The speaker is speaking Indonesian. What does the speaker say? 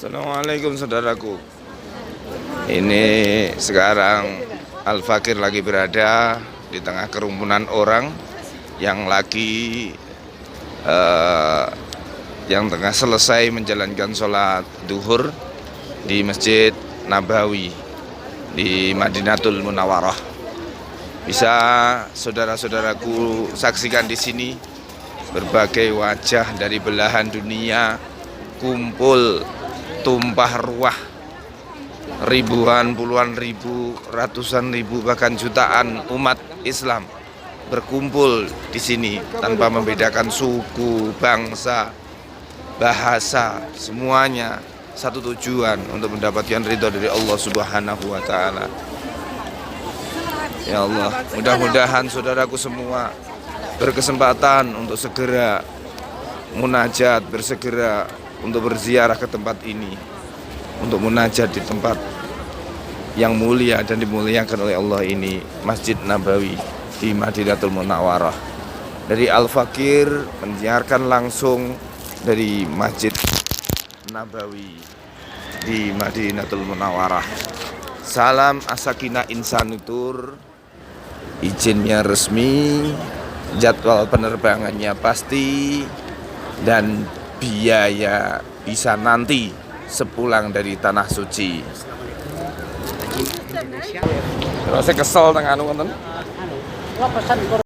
Assalamualaikum saudaraku. Ini sekarang Al-Fakir lagi berada di tengah kerumunan orang yang lagi yang tengah selesai menjalankan sholat duhur di Masjid Nabawi di Madinatul Munawwarah. Bisa saudara-saudaraku saksikan di sini berbagai wajah dari belahan dunia kumpul, tumpah ruah, ribuan, puluhan ribu, ratusan ribu, bahkan jutaan umat Islam berkumpul di sini tanpa membedakan suku, bangsa, bahasa, semuanya satu tujuan untuk mendapatkan ridho dari Allah Subhanahu wa Ta'ala. Ya Allah, mudah-mudahan saudaraku semua berkesempatan untuk segera munajat, bersegera untuk berziarah ke tempat ini, untuk munajat di tempat yang mulia dan dimuliakan oleh Allah ini, Masjid Nabawi di Madinatul Munawwarah. Dari Al-Fakir menyiarkan langsung dari Masjid Nabawi di Madinatul Munawwarah. Salam As-Sakinah Insanitur, izinnya resmi, jadwal penerbangannya pasti, dan biaya bisa nanti sepulang dari Tanah Suci. Terus saya kesel tengah anu.